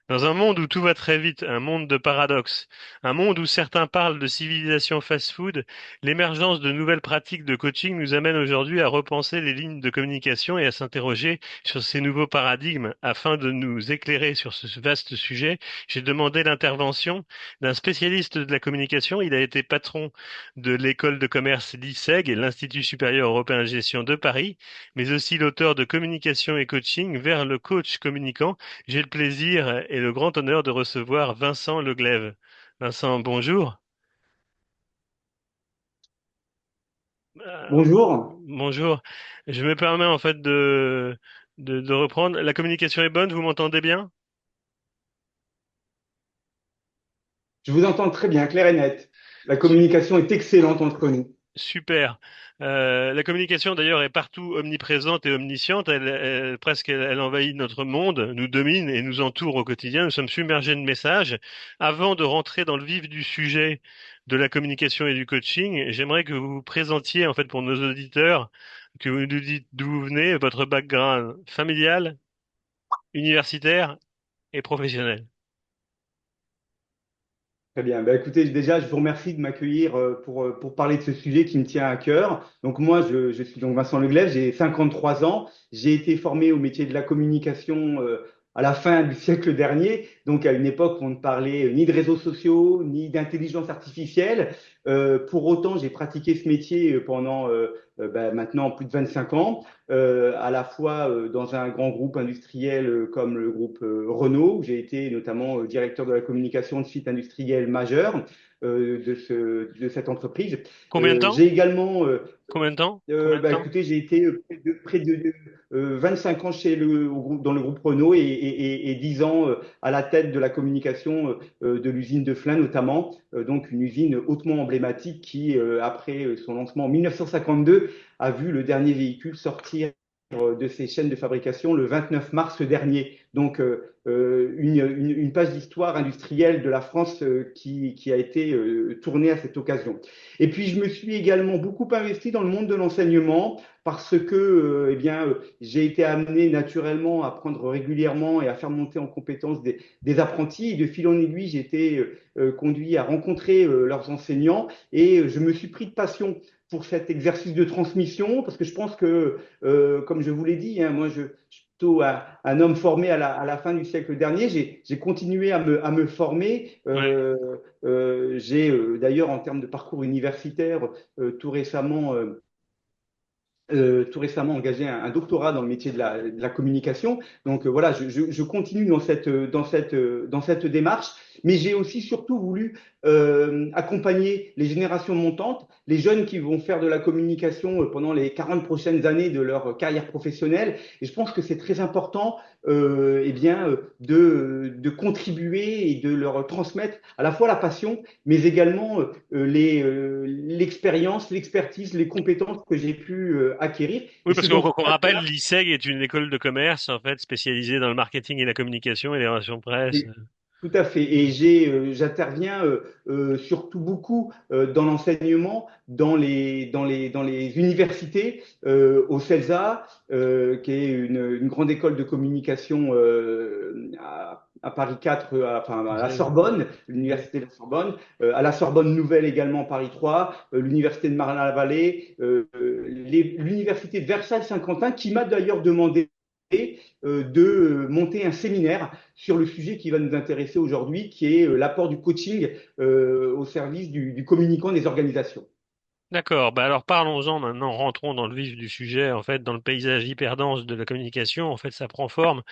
Dans un monde où tout va très vite, un monde de paradoxes, un monde où certains parlent de civilisation fast-food, l'émergence de nouvelles pratiques de coaching nous amène aujourd'hui à repenser les lignes de communication et à s'interroger sur ces nouveaux paradigmes. Afin de nous éclairer sur ce vaste sujet, j'ai demandé l'intervention d'un spécialiste de la communication. Il a été patron de l'école de commerce l'ISEG, l'Institut supérieur européen de gestion de Paris, mais aussi l'auteur de Communication et coaching vers le coach communicant. J'ai le plaisir et le grand honneur de recevoir Vincent Leglève. Vincent, bonjour. Euh, Bonjour, bonjour. Je me permets en fait de reprendre. La communication est bonne, vous m'entendez bien? je vous entends très bien, clair et net. La communication est excellente entre nous. Super. La communication d'ailleurs est partout omniprésente et omnisciente. Elle envahit notre monde, nous domine et nous entoure au quotidien. Nous sommes submergés de messages. Avant de rentrer dans le vif du sujet de la communication et du coaching, j'aimerais que vous vous présentiez en fait pour nos auditeurs, que vous nous dites d'où vous venez, votre background familial, universitaire et professionnel. Très bien. Ben, écoutez, déjà, je vous remercie de m'accueillir pour parler de ce sujet qui me tient à cœur. Donc moi, je suis donc Vincent Leglève, j'ai 53 ans. J'ai été formé au métier de la communication à la fin du siècle dernier, donc à une époque où on ne parlait ni de réseaux sociaux, ni d'intelligence artificielle. Pour autant, j'ai pratiqué ce métier pendant ben, maintenant plus de 25 ans, à la fois dans un grand groupe industriel comme le groupe Renault, où j'ai été notamment directeur de la communication de sites industriels majeurs de cette entreprise. Combien de temps? J'ai également Combien de temps? Combien de bah, temps? écoutez, j'ai été près de 25 ans dans le groupe Renault et 10 ans à la tête de la communication de l'usine de Flins notamment, donc une usine hautement emblématique qui, après son lancement en 1952, a vu le dernier véhicule sortir de ses chaînes de fabrication le 29 mars dernier. Donc, une page d'histoire industrielle de la France qui a été tournée à cette occasion. Et puis, je me suis également beaucoup investi dans le monde de l'enseignement parce que eh bien, j'ai été amené naturellement à apprendre régulièrement et à faire monter en compétences des apprentis. Et de fil en aiguille, j'ai été conduit à rencontrer leurs enseignants et je me suis pris de passion pour cet exercice de transmission parce que je pense que, comme je vous l'ai dit, hein, moi, je suis plutôt un homme formé à la fin du siècle dernier. J'ai continué à me former. Ouais. J'ai d'ailleurs, en termes de parcours universitaire, tout récemment engagé un doctorat dans le métier de la communication. Donc voilà, je continue dans cette démarche, mais j'ai aussi surtout voulu accompagner les générations montantes, les jeunes qui vont faire de la communication pendant les 40 prochaines années de leur carrière professionnelle. Et je pense que c'est très important eh bien, de contribuer et de leur transmettre à la fois la passion, mais également l'expérience, l'expertise, les compétences que j'ai pu acquérir. Oui, Et parce c'est dans ce qu'on rappelle, cadre-là, l'ISEG est une école de commerce, en fait, spécialisée dans le marketing et la communication et les relations presse. tout à fait. Et j'interviens surtout beaucoup dans l'enseignement, dans les universités, au CELSA, qui est une grande école de communication à Paris 4, enfin à la Exact. Sorbonne, Ouais. l'université de la Sorbonne, à la Sorbonne Nouvelle également Paris 3, l'université de Marne-la-Vallée, l'université de Versailles-Saint-Quentin, qui m'a d'ailleurs demandé de monter un séminaire sur le sujet qui va nous intéresser aujourd'hui, qui est l'apport du coaching au service du communicant des organisations. D'accord. Bah alors parlons-en maintenant. Rentrons dans le vif du sujet. En fait, dans le paysage hyper dense de la communication, en fait, ça prend forme.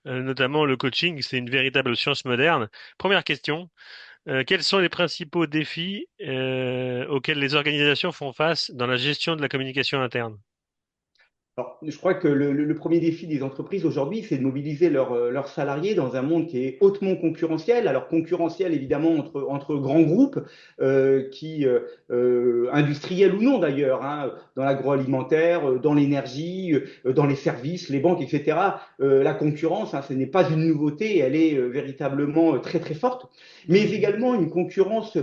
Notamment le coaching, c'est une véritable science moderne. Première question. Quels sont les principaux défis auxquels les organisations font face dans la gestion de la communication interne? Alors, je crois que le premier défi des entreprises aujourd'hui, c'est de mobiliser leurs salariés dans un monde qui est hautement concurrentiel. Alors concurrentiel évidemment entre grands groupes industriels ou non d'ailleurs, hein, dans l'agroalimentaire, dans l'énergie, dans les services, les banques, etc. La concurrence, hein, ce n'est pas une nouveauté, elle est véritablement très très forte. Mais Mhm. également une concurrence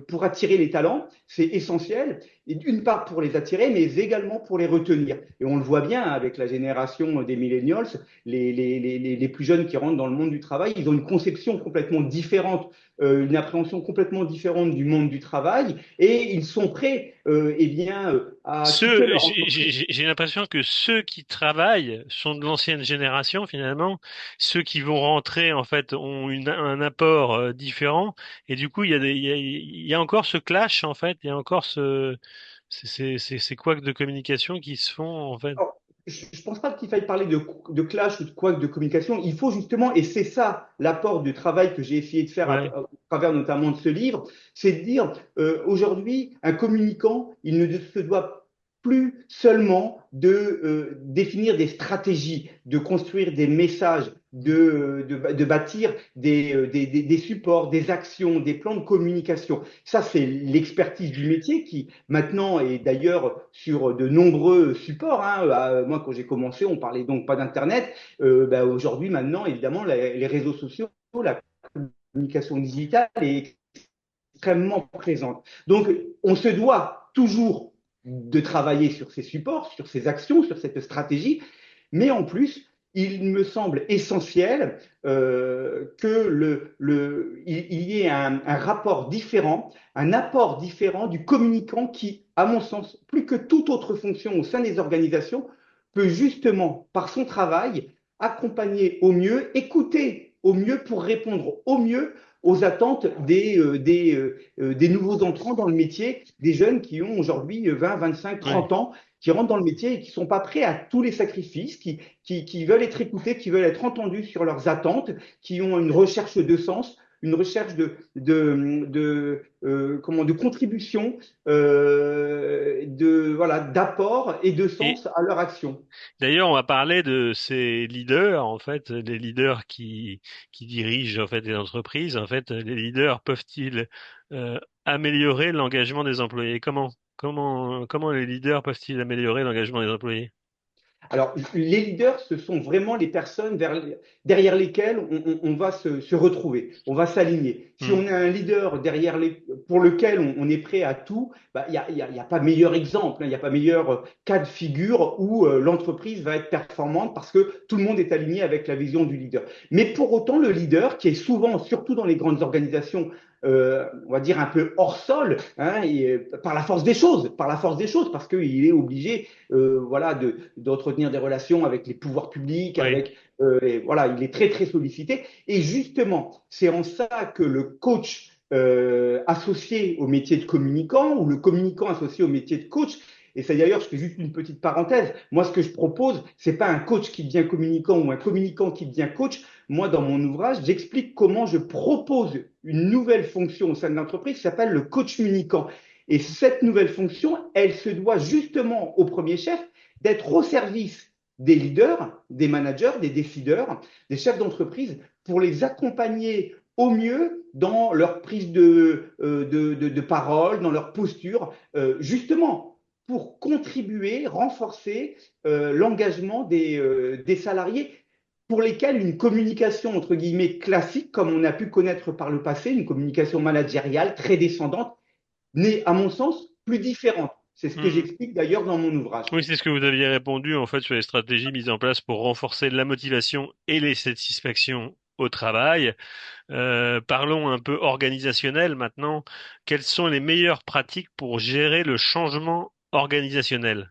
pour attirer les talents, c'est essentiel. et d'une part pour les attirer, mais également pour les retenir. Et on le voit bien avec la génération des millennials, les plus jeunes qui rentrent dans le monde du travail, ils ont une conception complètement différente, une appréhension complètement différente du monde du travail, et ils sont prêts, eh bien, à quitter leur entreprise. J'ai l'impression que ceux qui travaillent sont de l'ancienne génération finalement. Ceux qui vont rentrer en fait ont un apport différent et du coup il y a encore ce clash en fait. Il y a encore ces couacs de communication qui se font en fait. Alors, je ne pense pas qu'il faille parler de clash ou de couac de communication. Il faut justement, et c'est ça l'apport du travail que j'ai essayé de faire Ouais. au travers notamment de ce livre, c'est de dire aujourd'hui, un communicant, il ne se doit plus seulement de définir des stratégies, de construire des messages, de bâtir des supports, des actions, des plans de communication. Ça, c'est l'expertise du métier qui maintenant est d'ailleurs sur de nombreux supports. Hein. Moi, quand j'ai commencé, on parlait donc pas d'Internet. Aujourd'hui, maintenant, évidemment, les réseaux sociaux, la communication digitale est extrêmement présente. Donc, on se doit toujours de travailler sur ces supports, sur ces actions, sur cette stratégie, mais en plus, il me semble essentiel il y ait un rapport différent, un apport différent du communicant qui, à mon sens, plus que toute autre fonction au sein des organisations, peut justement, par son travail, accompagner au mieux, écouter au mieux pour répondre au mieux aux attentes des nouveaux entrants dans le métier, des jeunes qui ont aujourd'hui 20, 25, Ouais. 30 ans, qui rentrent dans le métier et qui ne sont pas prêts à tous les sacrifices, qui veulent être écoutés, qui veulent être entendus sur leurs attentes, qui ont une recherche de sens, une recherche de contribution, voilà, d'apport et de Et sens à leur action. d'ailleurs, on va parler de ces leaders, en fait, les leaders qui dirigent en fait des entreprises. En fait, les leaders peuvent-ils euh, améliorer l'engagement des employés? Comment les leaders peuvent-ils améliorer l'engagement des employés? Alors, les leaders, ce sont vraiment les personnes derrière lesquelles on va se retrouver, on va s'aligner. Si Hmm. on a un leader pour lequel on est prêt à tout, bah, y a pas meilleur exemple, hein, il n'y a pas meilleur cas de figure où l'entreprise va être performante parce que tout le monde est aligné avec la vision du leader. Mais pour autant, le leader, qui est souvent, surtout dans les grandes organisations, on va dire un peu hors sol, hein, par la force des choses, parce qu'il est obligé voilà, d'entretenir des relations avec les pouvoirs publics, Oui. voilà, il est très très sollicité. Et justement, c'est en ça que le coach associé au métier de communicant ou le communicant associé au métier de coach. Et c'est d'ailleurs, je fais juste une petite parenthèse. Moi, ce que je propose, c'est pas un coach qui devient communicant ou un communicant qui devient coach. Moi, dans mon ouvrage, j'explique comment je propose une nouvelle fonction au sein de l'entreprise qui s'appelle le coach communicant. Et cette nouvelle fonction, elle se doit justement au premier chef d'être au service des leaders, des managers, des décideurs, des chefs d'entreprise pour les accompagner au mieux dans leur prise de parole, dans leur posture, justement pour contribuer, renforcer l'engagement des salariés pour lesquels une communication entre guillemets classique, comme on a pu connaître par le passé, une communication managériale très descendante, n'est, à mon sens, plus différente. C'est ce que Hmm. j'explique d'ailleurs dans mon ouvrage. Oui, c'est ce que vous aviez répondu en fait sur les stratégies mises en place pour renforcer la motivation et les satisfactions au travail. Parlons un peu organisationnel maintenant. Quelles sont les meilleures pratiques pour gérer le changement organisationnel?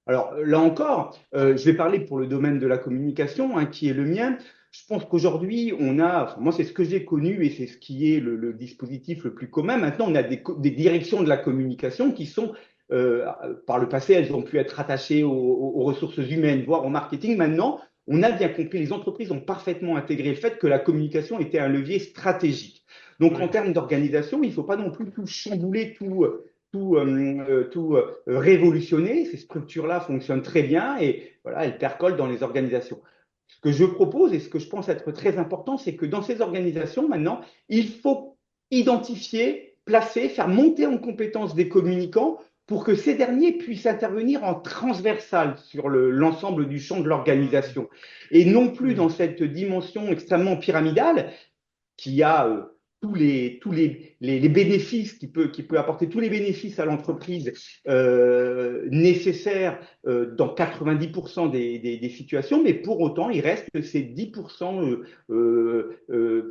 Alors là encore, je vais parler pour le domaine de la communication, hein, qui est le mien. Je pense qu'aujourd'hui, enfin, moi c'est ce que j'ai connu et c'est ce qui est le dispositif le plus commun. Maintenant, on a des directions de la communication qui sont, par le passé, elles ont pu être rattachées aux ressources humaines, voire au marketing. Maintenant, on a bien compris, les entreprises ont parfaitement intégré le fait que la communication était un levier stratégique. Donc en Oui. termes d'organisation, il ne faut pas non plus tout chambouler, tout révolutionner. Ces structures-là fonctionnent très bien et voilà, elles percolent dans les organisations. Ce que je propose et ce que je pense être très important, c'est que dans ces organisations, maintenant, il faut identifier, placer, faire monter en compétence des communicants pour que ces derniers puissent intervenir en transversal sur l'ensemble du champ de Hmm. l'organisation et non plus Oui. dans cette dimension extrêmement pyramidale qui a les bénéfices, qui peut apporter tous les bénéfices à l'entreprise nécessaires dans 90% des situations, mais pour autant, il reste ces 10%,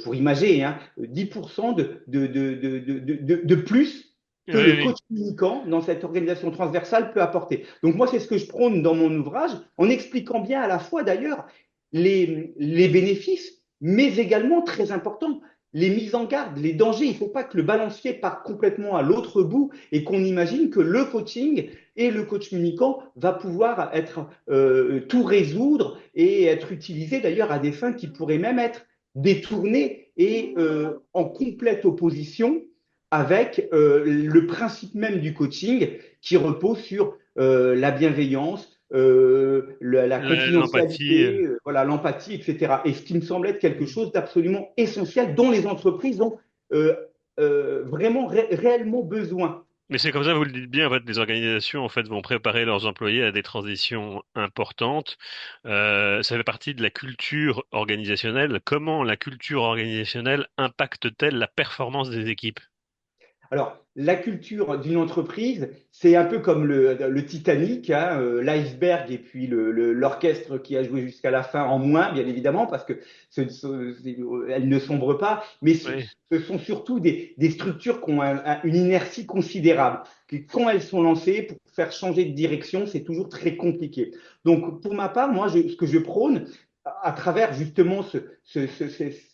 pour imager, hein, 10% de plus Oui, que le oui. coach communicant dans cette organisation transversale peut apporter. Donc moi, c'est ce que je prône dans mon ouvrage, en expliquant bien à la fois d'ailleurs les bénéfices, mais également, très important, les mises en garde, les dangers. Il ne faut pas que le balancier parte complètement à l'autre bout et qu'on imagine que le coaching et le coach communicant va pouvoir être tout résoudre et être utilisé d'ailleurs à des fins qui pourraient même être détournées et en complète opposition avec le principe même du coaching qui repose sur la bienveillance, la L'empathie. confidentialité, voilà, l'empathie, etc. Et ce qui me semble être quelque chose d'absolument essentiel dont les entreprises ont euh, vraiment réellement besoin. Mais c'est comme ça, vous le dites bien, en fait, les organisations en fait vont préparer leurs employés à des transitions importantes. Ça fait partie de la culture organisationnelle. Comment la culture organisationnelle impacte-t-elle la performance des équipes? Alors, la culture d'une entreprise, c'est un peu comme le Titanic, hein, l'iceberg et puis l'orchestre qui a joué jusqu'à la fin en moins, bien évidemment, parce que elle ne sombre pas, mais Oui. ce sont surtout des structures qui ont une inertie considérable. Que quand elles sont lancées, pour faire changer de direction, c'est toujours très compliqué. Donc, pour ma part, moi, ce que je prône, à travers justement ces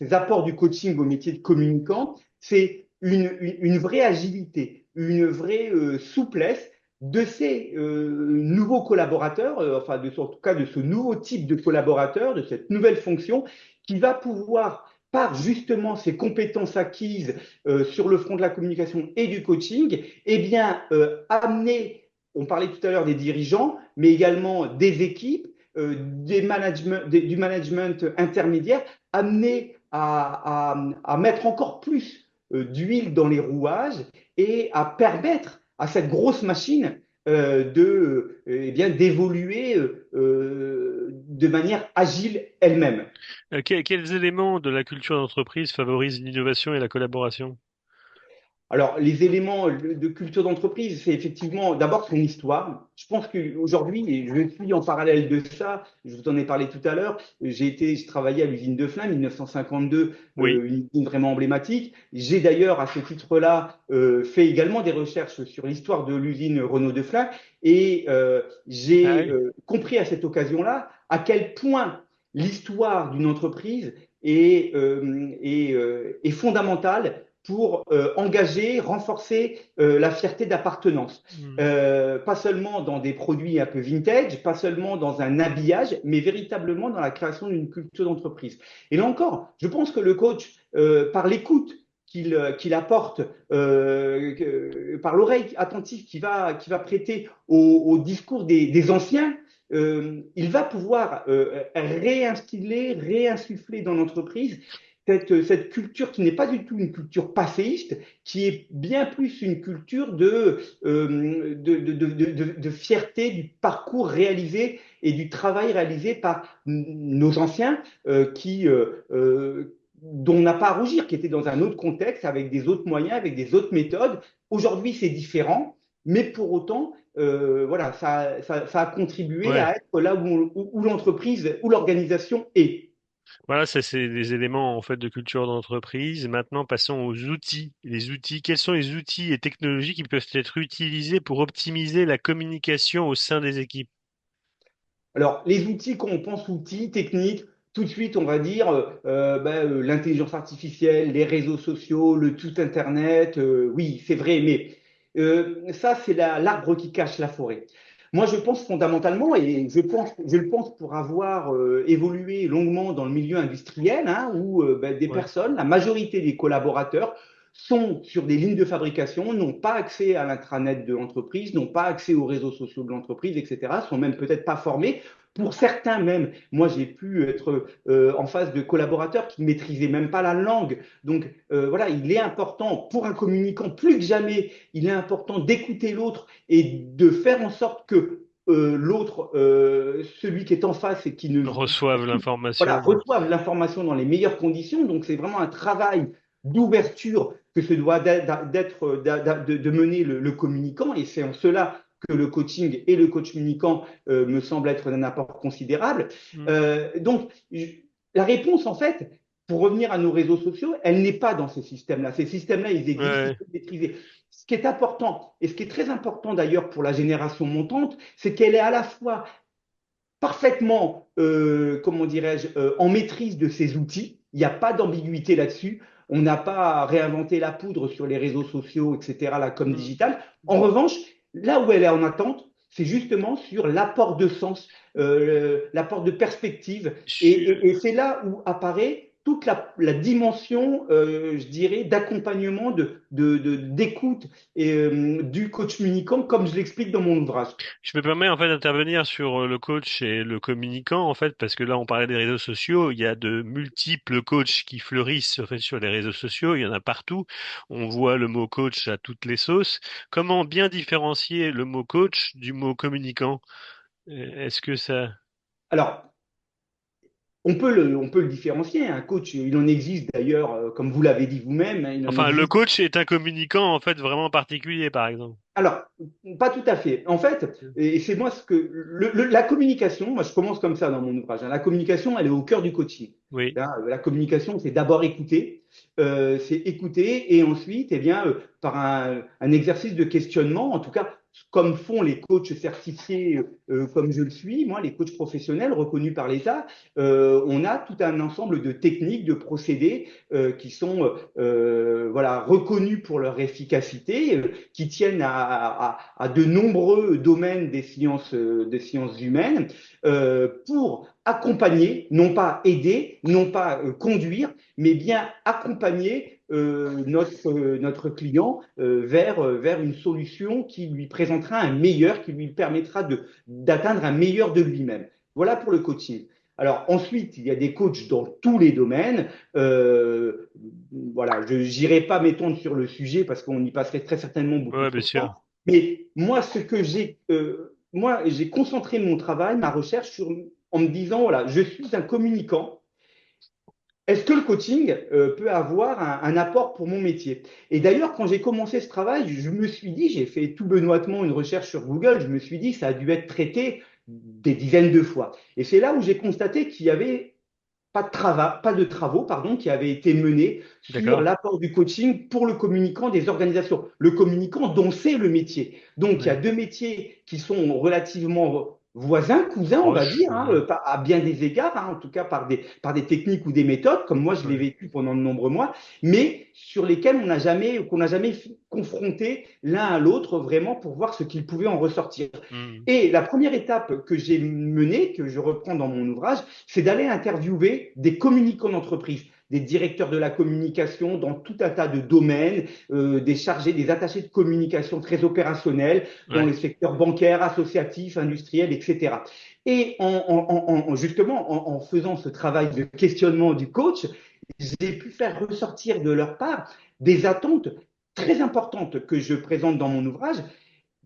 apports du coaching au métier de communicant, c'est une vraie agilité, une vraie souplesse de ces nouveaux collaborateurs, enfin en tout cas de ce nouveau type de collaborateur, de cette nouvelle fonction, qui va pouvoir, par justement ces compétences acquises sur le front de la communication et du coaching, eh bien, amener, on parlait tout à l'heure des dirigeants, mais également des équipes, du management intermédiaire, amener à mettre encore plus d'huile dans les rouages et à permettre à cette grosse machine eh bien, d'évoluer de manière agile elle-même. Quels éléments de la culture d'entreprise favorisent l'innovation et la collaboration? Alors, les éléments de culture d'entreprise, c'est effectivement d'abord son histoire. Je pense qu'aujourd'hui, et je suis en parallèle de ça, je vous en ai parlé tout à l'heure, j'ai travaillé à l'usine de Flins, 1952, Oui. une usine vraiment emblématique. J'ai d'ailleurs, à ce titre-là, fait également des recherches sur l'histoire de l'usine Renault de Flins et Ah j'ai oui. compris à cette occasion-là à quel point l'histoire d'une entreprise est fondamentale pour engager, renforcer la fierté d'appartenance. Hmm. Pas seulement dans des produits un peu vintage, pas seulement dans un habillage, mais véritablement dans la création d'une culture d'entreprise. Et là encore, je pense que le coach, par l'écoute qu'il apporte, par l'oreille attentive qu'il va prêter au discours des anciens, il va pouvoir réinstiller, réinsuffler dans l'entreprise cette culture qui n'est pas du tout une culture passéiste, qui est bien plus une culture de fierté du parcours réalisé et du travail réalisé par nos anciens dont on n'a pas à rougir, qui étaient dans un autre contexte, avec des autres moyens, avec des autres méthodes. Aujourd'hui, c'est différent, mais pour autant, voilà, ça a contribué Ouais. à être là où l'entreprise, où l'organisation est. Voilà, ça c'est des éléments en fait de culture d'entreprise. Maintenant, passons aux outils. Les outils, quels sont les outils et technologies qui peuvent être utilisés pour optimiser la communication au sein des équipes? Alors, les outils, quand on pense outils techniques, tout de suite, on va dire l'intelligence artificielle, les réseaux sociaux, le tout Internet. Oui, c'est vrai, mais ça, c'est l'arbre qui cache la forêt. Moi, je pense fondamentalement, et je le pense pour avoir évolué longuement dans le milieu industriel, hein, où des Ouais. personnes, la majorité des collaborateurs, sont sur des lignes de fabrication, n'ont pas accès à l'intranet de l'entreprise, n'ont pas accès aux réseaux sociaux de l'entreprise, etc., sont même peut-être pas formés. Pour certains même, moi j'ai pu être en face de collaborateurs qui ne maîtrisaient même pas la langue. Donc voilà, il est important pour un communicant, plus que jamais, il est important d'écouter l'autre et de faire en sorte que l'autre, celui qui est en face et qui ne Reçoivent voilà, l'information. reçoive l'information dans les meilleures conditions. Donc c'est vraiment un travail d'ouverture que se doit de mener le communicant. Et c'est en cela que le coaching et le coach communicant me semblent être d'un apport considérable. Mm. Donc, la réponse, en fait, pour revenir à nos réseaux sociaux, elle n'est pas dans ces systèmes-là. Ces systèmes-là, ils existent, ils Ouais. sont maîtrisés. Ce qui est important, et ce qui est très important d'ailleurs pour la génération montante, c'est qu'elle est à la fois parfaitement, comment dirais-je, en maîtrise de ses outils. Il n'y a pas d'ambiguïté là-dessus. On n'a pas à réinventer la poudre sur les réseaux sociaux, etc., la com Mm. digitale. En revanche, là où elle est en attente, c'est justement sur l'apport de sens, l'apport de perspective. Et c'est là où apparaît toute la dimension, je dirais, d'accompagnement, d'écoute du coach communicant, comme je l'explique dans mon ouvrage. Je me permets en fait d'intervenir sur le coach et le communicant en fait parce que là on parlait des réseaux sociaux, il y a de multiples coachs qui fleurissent en fait sur les réseaux sociaux, il y en a partout. On voit le mot coach à toutes les sauces. Comment bien différencier le mot coach du mot communicant? Est-ce que ça... Alors, on peut le différencier. Un coach, il en existe d'ailleurs, comme vous l'avez dit vous-même, hein, il en Enfin, le existe. coach est un communicant en fait vraiment particulier par exemple. Alors, pas tout à fait. En fait, et c'est moi ce que la communication, moi je commence comme ça dans mon ouvrage, hein. La communication, elle est au cœur du coaching. Oui, Là, la communication, c'est d'abord écouter, c'est écouter et ensuite, eh bien, par un exercice de questionnement, en tout cas, comme font les coachs certifiés, comme je le suis, moi, les coachs professionnels reconnus par l'État, on a tout un ensemble de techniques, de procédés qui sont voilà, reconnus pour leur efficacité, qui tiennent à de nombreux domaines des sciences humaines, pour accompagner, non pas aider, non pas conduire, mais bien accompagner notre client vers une solution qui lui présentera un meilleur, qui lui permettra d'atteindre un meilleur de lui-même. Voilà pour le coaching. Alors ensuite, il y a des coachs dans tous les domaines. Voilà, je n'irai pas m'étendre sur le sujet parce qu'on y passerait très certainement beaucoup ouais, trop bien de temps. sûr. Mais moi, moi, j'ai concentré mon travail, ma recherche en me disant, voilà, je suis un communicant. Est-ce que le coaching peut avoir un apport pour mon métier? Et d'ailleurs, quand j'ai commencé ce travail, je me suis dit, j'ai fait tout benoîtement une recherche sur Google, je me suis dit, ça a dû être traité des dizaines de fois. Et c'est là où j'ai constaté qu'il y avait pas de travaux pardon, qui avaient été menés sur D'accord. l'apport du coaching pour le communicant des organisations. Le communicant dont c'est le métier. Donc, il y a Oui. deux métiers qui sont relativement voisins, cousins, on va Proche. dire, hein, à bien des égards, hein, en tout cas par des techniques ou des méthodes, comme moi je l'ai Ouais. vécu pendant de nombreux mois, mais sur lesquels qu'on n'a jamais confronté l'un à l'autre vraiment pour voir ce qu'il pouvait en ressortir. Hmm. Et la première étape que j'ai menée, que je reprends dans mon ouvrage, c'est d'aller interviewer des communicants d'entreprise, des directeurs de la communication dans tout un tas de domaines, des chargés, des attachés de communication très opérationnels dans Ouais. le secteur bancaire, associatif, industriel, etc. Et justement, en faisant ce travail de questionnement du coach, j'ai pu faire ressortir de leur part des attentes très importantes que je présente dans mon ouvrage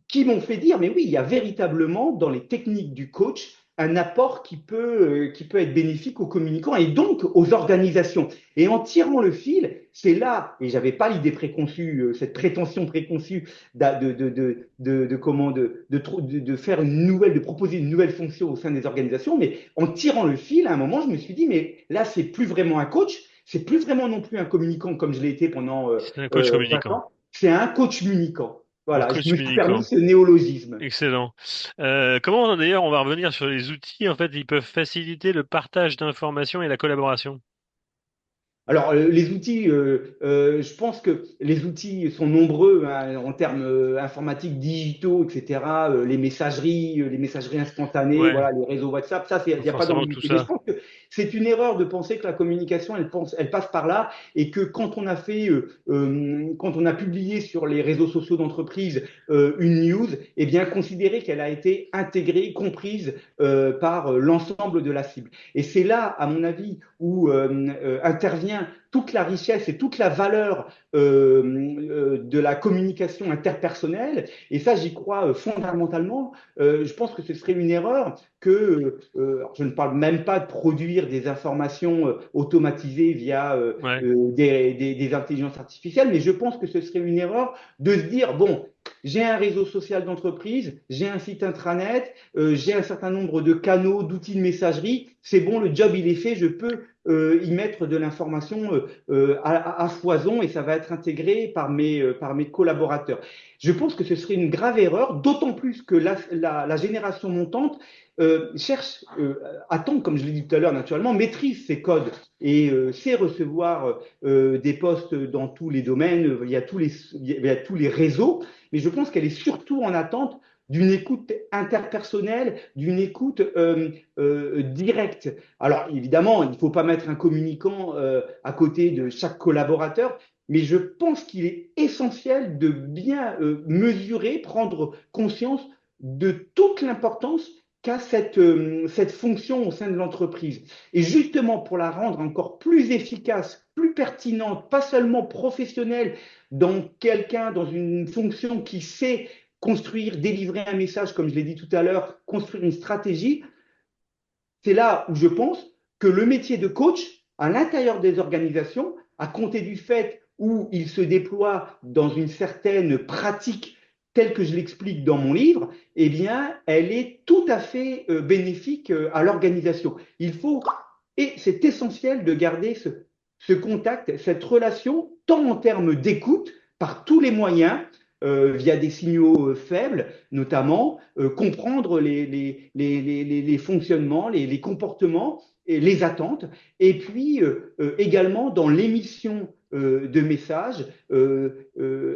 qui m'ont fait dire, mais oui, il y a véritablement dans les techniques du coach un apport qui peut être bénéfique aux communicants et donc aux organisations. Et en tirant le fil, c'est là, et j'avais pas l'idée préconçue, cette prétention préconçue de faire une nouvelle, de proposer une nouvelle fonction au sein des organisations, mais en tirant le fil, à un moment, je me suis dit, mais là, c'est plus vraiment un coach, c'est plus vraiment non plus un communicant comme je l'ai été pendant C'est un coach 20 communicant. ans, c'est un coach communicant. Un Voilà, je coach me suis permis communicant. ce néologisme. Excellent. Comment d'ailleurs on va revenir sur les outils, en fait, ils peuvent faciliter le partage d'informations et la collaboration. Alors, les outils, je pense que les outils sont nombreux hein, en termes informatiques, digitaux, etc. Les messageries instantanées, Ouais, voilà, les réseaux WhatsApp, ça, il n'y a pas forcément tout d'ambiguïté. Mais je ça. pense que c'est une erreur de penser que la communication, elle passe par là et que quand on a publié sur les réseaux sociaux d'entreprise une news, eh bien, considérer qu'elle a été intégrée, comprise par l'ensemble de la cible. Et c'est là, à mon avis, où intervient toute la richesse et toute la valeur de la communication interpersonnelle. Et ça, j'y crois fondamentalement. Je pense que ce serait une erreur je ne parle même pas de produire produire des informations automatisées via Ouais. des intelligences artificielles, mais je pense que ce serait une erreur de se dire, bon, j'ai un réseau social d'entreprise, j'ai un site intranet, j'ai un certain nombre de canaux, d'outils de messagerie, c'est bon, le job il est fait, je peux y mettre de l'information à foison et ça va être intégré par mes collaborateurs. Je pense que ce serait une grave erreur, d'autant plus que la génération montante cherche, attend, comme je l'ai dit tout à l'heure, naturellement, maîtrise ses codes et sait recevoir des postes dans tous les domaines, il y a tous les réseaux, mais je pense qu'elle est surtout en attente d'une écoute interpersonnelle, d'une écoute directe. Alors évidemment, il ne faut pas mettre un communicant à côté de chaque collaborateur, mais je pense qu'il est essentiel de bien mesurer, prendre conscience de toute l'importance qu'a cette fonction au sein de l'entreprise. Et justement, pour la rendre encore plus efficace, plus pertinente, pas seulement professionnelle, dans une fonction qui sait construire, délivrer un message, comme je l'ai dit tout à l'heure, construire une stratégie, c'est là où je pense que le métier de coach, à l'intérieur des organisations, à compter du fait où il se déploie dans une certaine pratique telle que je l'explique dans mon livre, eh bien, elle est tout à fait bénéfique à l'organisation. Il faut, et c'est essentiel de garder ce contact, cette relation, tant en termes d'écoute, par tous les moyens, via des signaux faibles, notamment, comprendre les fonctionnements, les comportements et les attentes, et puis également dans l'émission de messages,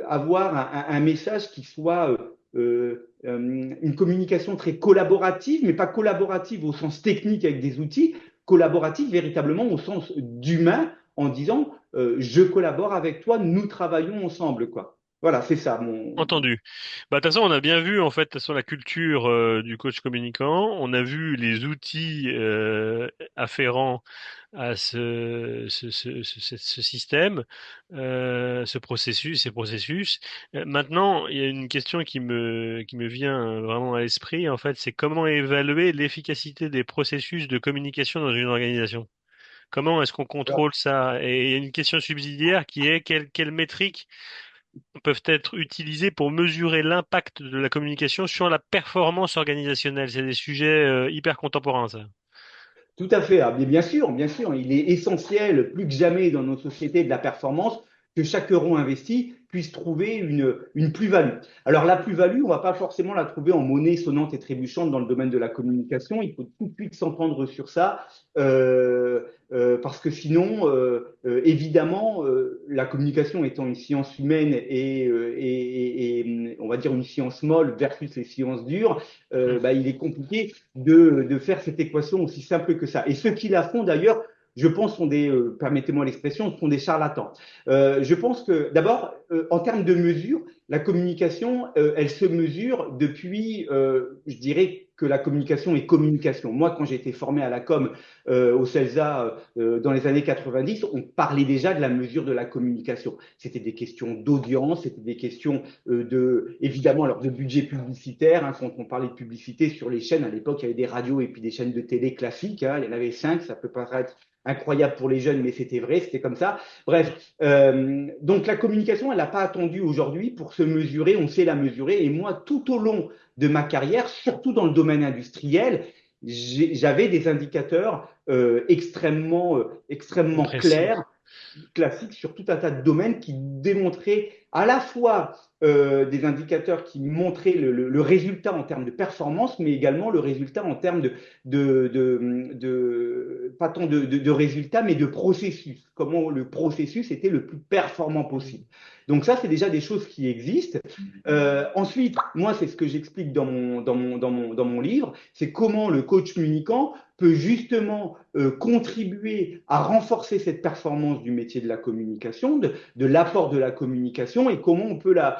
avoir un message qui soit une communication très collaborative, mais pas collaborative au sens technique avec des outils, collaborative véritablement au sens d'humain, en disant je collabore avec toi, nous travaillons ensemble, quoi. Voilà, c'est ça mon. Entendu. Bah, de toute façon, on a bien vu en fait sur la culture du coach communicant. On a vu les outils afférents à ce système, ce processus, ces processus. Maintenant, il y a une question qui me vient vraiment à l'esprit. En fait, c'est comment évaluer l'efficacité des processus de communication dans une organisation. Comment est-ce qu'on contrôle ça? Et il y a une question subsidiaire qui est quelle métrique peuvent être utilisés pour mesurer l'impact de la communication sur la performance organisationnelle. C'est des sujets hyper contemporains, ça. Tout à fait. Ah, mais bien sûr, il est essentiel, plus que jamais dans nos sociétés de la performance, que chaque euro investi puisse trouver une plus-value. Alors la plus-value, on ne va pas forcément la trouver en monnaie sonnante et trébuchante dans le domaine de la communication. Il faut tout de suite s'entendre sur ça, parce que sinon, évidemment, la communication étant une science humaine et on va dire une science molle versus les sciences dures, Mm. bah, il est compliqué de faire cette équation aussi simple que ça. Et ceux qui la font d'ailleurs, je pense, sont permettez-moi l'expression, sont des charlatans. Je pense que d'abord, en termes de mesure, la communication, elle se mesure depuis, je dirais que la communication est communication. Moi, quand j'ai été formé à la com au CELSA dans les années 90, on parlait déjà de la mesure de la communication. C'était des questions d'audience, c'était des questions évidemment, alors de budget publicitaire. Hein, quand on parlait de publicité sur les chaînes, à l'époque, il y avait des radios et puis des chaînes de télé classiques. Hein, il y en avait cinq, ça peut paraître incroyable pour les jeunes, mais c'était vrai, c'était comme ça. Bref, donc la communication, elle n'a pas attendu aujourd'hui pour se mesurer, on sait la mesurer. Et moi, tout au long de ma carrière, surtout dans le domaine industriel, j'avais des indicateurs extrêmement Précis. clairs, classiques sur tout un tas de domaines qui démontraient à la fois des indicateurs qui montraient le résultat en termes de performance, mais également le résultat en termes pas tant de résultats, mais de processus. Comment le processus était le plus performant possible. Donc ça, c'est déjà des choses qui existent. Ensuite, moi, c'est ce que j'explique dans mon livre, c'est comment le coach communicant peut justement contribuer à renforcer cette performance du métier de la communication, de l'apport de la communication et comment on peut la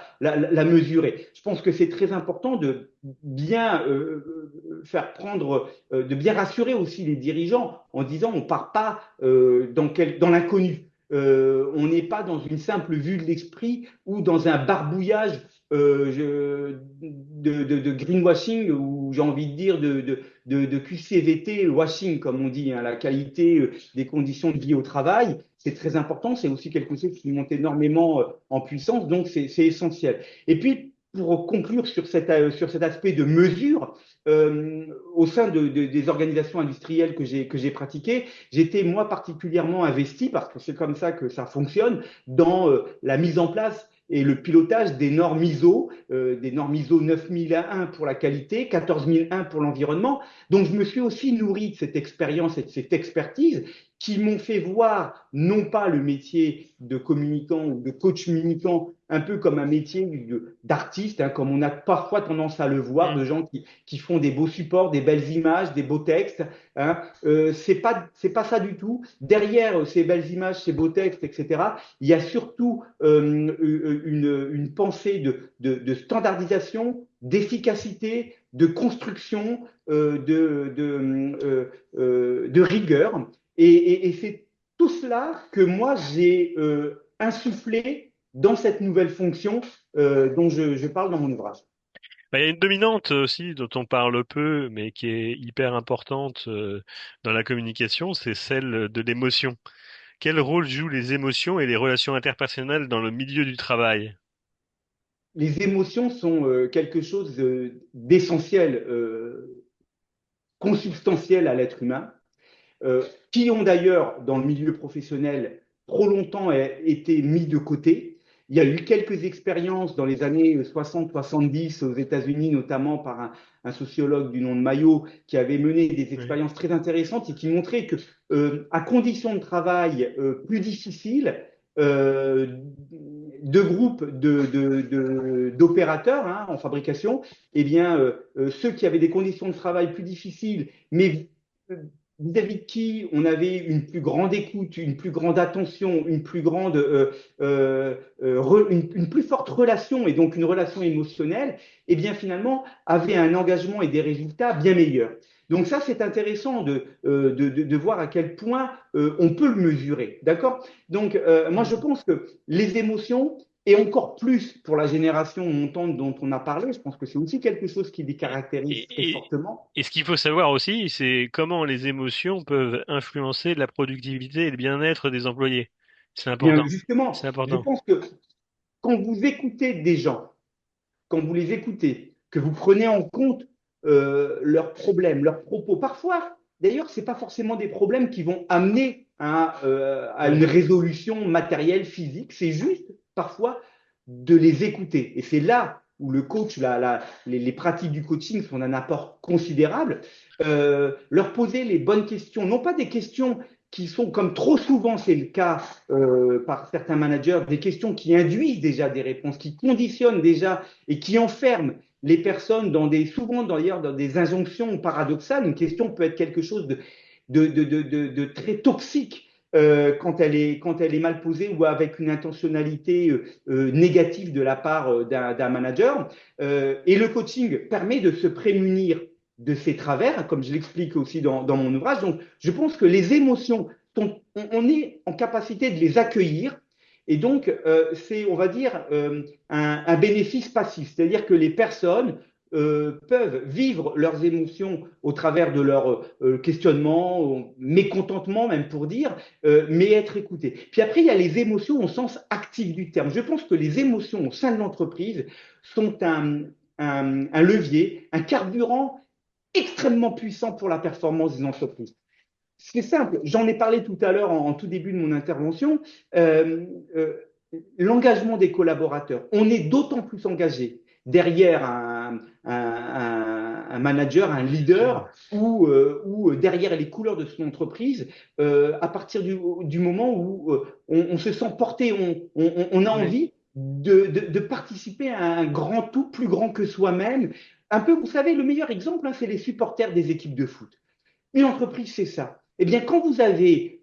mesurer. Je pense que c'est très important de bien faire prendre, de bien rassurer aussi les dirigeants en disant on ne part pas dans l'inconnu. On n'est pas dans une simple vue de l'esprit ou dans un barbouillage de greenwashing, ou j'ai envie de dire de QCVT washing, comme on dit, hein, la qualité des conditions de vie au travail. C'est très important, c'est aussi quelque chose qui monte énormément en puissance, donc c'est essentiel. Et puis, pour conclure sur cet aspect de mesure, au sein des organisations industrielles que j'ai pratiquées, j'étais moi particulièrement investi, parce que c'est comme ça que ça fonctionne, dans la mise en place et le pilotage des normes ISO 9001 pour la qualité, 14001 pour l'environnement. Donc, je me suis aussi nourri de cette expérience et de cette expertise qui m'ont fait voir non pas le métier de communicant ou de coach communicant un peu comme un métier d'artiste, hein, comme on a parfois tendance à le voir, Mm. de gens qui font des beaux supports, des belles images, des beaux textes. Hein. C'est pas ça du tout. Derrière ces belles images, ces beaux textes, etc., il y a surtout une pensée de standardisation, d'efficacité, de construction, de rigueur. Et c'est tout cela que moi j'ai insufflé dans cette nouvelle fonction dont je parle dans mon ouvrage. Bah, il y a une dominante aussi dont on parle peu, mais qui est hyper importante dans la communication, c'est celle de l'émotion. Quel rôle jouent les émotions et les relations interpersonnelles dans le milieu du travail? Les émotions sont quelque chose d'essentiel, consubstantiel à l'être humain, qui ont d'ailleurs, dans le milieu professionnel, trop longtemps été mis de côté. Il y a eu quelques expériences dans les années 60-70 aux États-Unis, notamment par un sociologue du nom de Mayo, qui avait mené des Oui. expériences très intéressantes et qui montraient que, à conditions de travail plus difficiles, euh, deux groupes d'opérateurs hein, en fabrication, eh bien, ceux qui avaient des conditions de travail plus difficiles, mais vis-à-vis de qui on avait une plus grande écoute, une plus grande attention, une plus forte relation et donc une relation émotionnelle, et bien finalement avait un engagement et des résultats bien meilleurs. Donc ça, c'est intéressant de voir à quel point on peut le mesurer. D'accord. Donc moi, je Mm. pense que les émotions, et encore plus pour la génération montante dont on a parlé, je pense que c'est aussi quelque chose qui les Et, caractérise très et, et, fortement. et ce qu'il faut savoir aussi, c'est comment les émotions peuvent influencer la productivité et le bien-être des employés. C'est Bien, important. justement, C'est je important. pense que quand vous écoutez des gens, quand vous les écoutez, que vous prenez en compte leurs problèmes, leurs propos, parfois, d'ailleurs, ce n'est pas forcément des problèmes qui vont amener à une Ouais. résolution matérielle, physique, c'est juste parfois de les écouter. Et c'est là où le coach, les pratiques du coaching sont d'un apport considérable. Leur poser les bonnes questions, non pas des questions qui sont, comme trop souvent c'est le cas par certains managers, des questions qui induisent déjà des réponses, qui conditionnent déjà et qui enferment les personnes souvent d'ailleurs dans des injonctions paradoxales. Une question peut être quelque chose de très toxique quand elle est mal posée ou avec une intentionnalité négative de la part d'un manager. Et le coaching permet de se prémunir de ces travers, comme je l'explique aussi dans mon ouvrage. Donc, je pense que les émotions, on est en capacité de les accueillir. Et donc, c'est, on va dire, un bénéfice passif. C'est-à-dire que les personnes peuvent vivre leurs émotions au travers de leurs questionnements, mécontentement même pour dire, mais être écoutées. Puis après, il y a les émotions au sens actif du terme. Je pense que les émotions au sein de l'entreprise sont un levier, un carburant extrêmement puissant pour la performance des entreprises. C'est simple, j'en ai parlé tout à l'heure en tout début de mon intervention. Euh, euh, L'engagement des collaborateurs. On est d'autant plus engagé derrière un manager, un leader, ou derrière les couleurs de son entreprise, à partir du moment où on se sent porté, on a Oui. envie de participer à un grand tout plus grand que soi-même. Un peu, vous savez, le meilleur exemple, hein, c'est les supporters des équipes de foot. Une entreprise, c'est ça. Eh bien, quand vous avez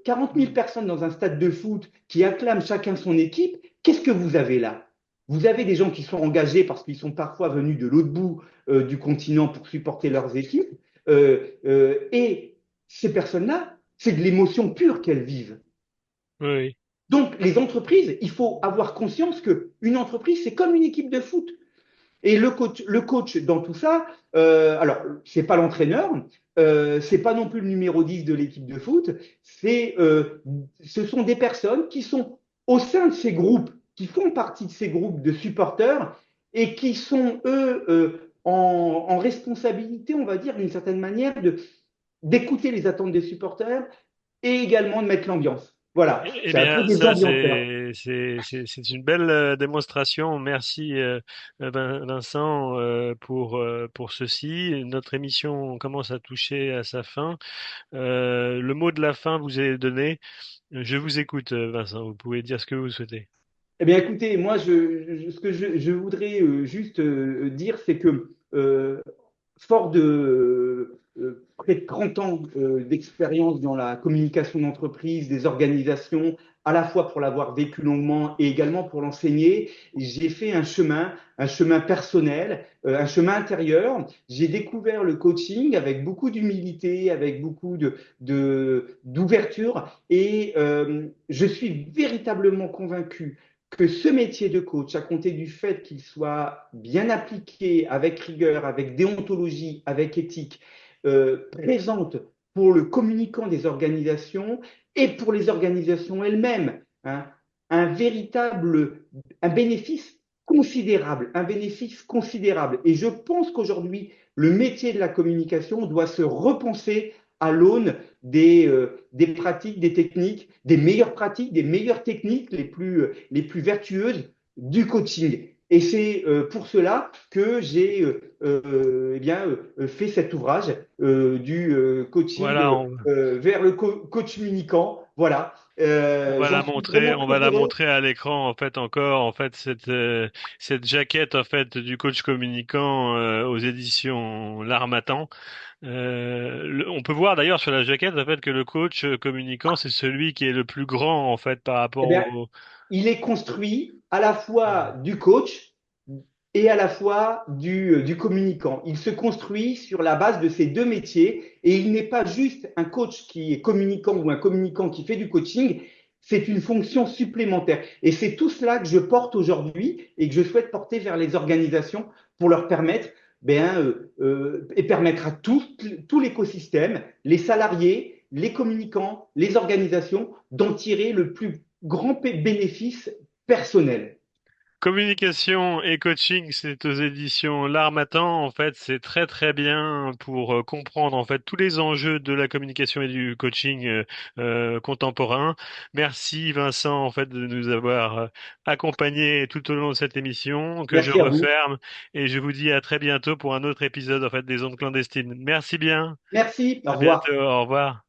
40 000 Mm. personnes dans un stade de foot qui acclament chacun son équipe, qu'est-ce que vous avez là? Vous avez des gens qui sont engagés parce qu'ils sont parfois venus de l'autre bout du continent pour supporter leurs équipes. Et ces personnes-là, c'est de l'émotion pure qu'elles vivent. Oui. Donc, les entreprises, il faut avoir conscience qu'une entreprise, c'est comme une équipe de foot. Et le coach dans tout ça, alors, c'est pas l'entraîneur, c'est pas non plus le numéro 10 de l'équipe de foot, ce sont des personnes qui sont au sein de ces groupes, qui font partie de ces groupes de supporters et qui sont, eux, en responsabilité, on va dire, d'une certaine manière, d'écouter les attentes des supporters et également de mettre l'ambiance. Voilà, Eh c'est un peu bien, des ça, ambianceurs. c'est une belle démonstration. Merci, Vincent, pour ceci. Notre émission commence à toucher à sa fin. Le mot de la fin vous est donné. Je vous écoute, Vincent. Vous pouvez dire ce que vous souhaitez. Eh bien, écoutez, moi, ce que je voudrais juste dire, c'est que fort de près de 30 ans d'expérience dans la communication d'entreprise, des organisations, à la fois pour l'avoir vécu longuement et également pour l'enseigner, j'ai fait un chemin personnel, un chemin intérieur. J'ai découvert le coaching avec beaucoup d'humilité, avec beaucoup d'ouverture et je suis véritablement convaincu que ce métier de coach, à compter du fait qu'il soit bien appliqué, avec rigueur, avec déontologie, avec éthique, présente pour le communicant des organisations et pour les organisations elles-mêmes hein, un véritable un bénéfice considérable, un bénéfice considérable. Et je pense qu'aujourd'hui, le métier de la communication doit se repenser à l'aune des pratiques, des techniques, des meilleures pratiques, des meilleures techniques les plus vertueuses du coaching. Et c'est pour cela que j'ai eh bien, fait cet ouvrage du coaching Voilà, vers le coach communicant. Voilà, j'en suis vraiment on très va la heureux. montrer à l'écran en fait encore en fait cette jaquette en fait du coach communicant aux éditions L'Harmattan. On peut voir d'ailleurs sur la jaquette en fait que le coach communicant c'est celui qui est le plus grand en fait par Eh rapport bien, au. il est construit à la fois du coach et à la fois du communicant. Il se construit sur la base de ces deux métiers et il n'est pas juste un coach qui est communicant ou un communicant qui fait du coaching, c'est une fonction supplémentaire. Et c'est tout cela que je porte aujourd'hui et que je souhaite porter vers les organisations pour leur permettre et permettre à tout l'écosystème, les salariés, les communicants, les organisations, d'en tirer le plus grand bénéfice personnel. Communication et coaching, c'est aux éditions L'Harmattan. En fait, c'est très très bien pour comprendre en fait tous les enjeux de la communication et du coaching contemporain. Merci Vincent en fait de nous avoir accompagnés tout au long de cette émission que je Merci à vous. referme et je vous dis à très bientôt pour un autre épisode en fait des ondes clandestines. Merci bien. Merci, au À bientôt. revoir. Au revoir.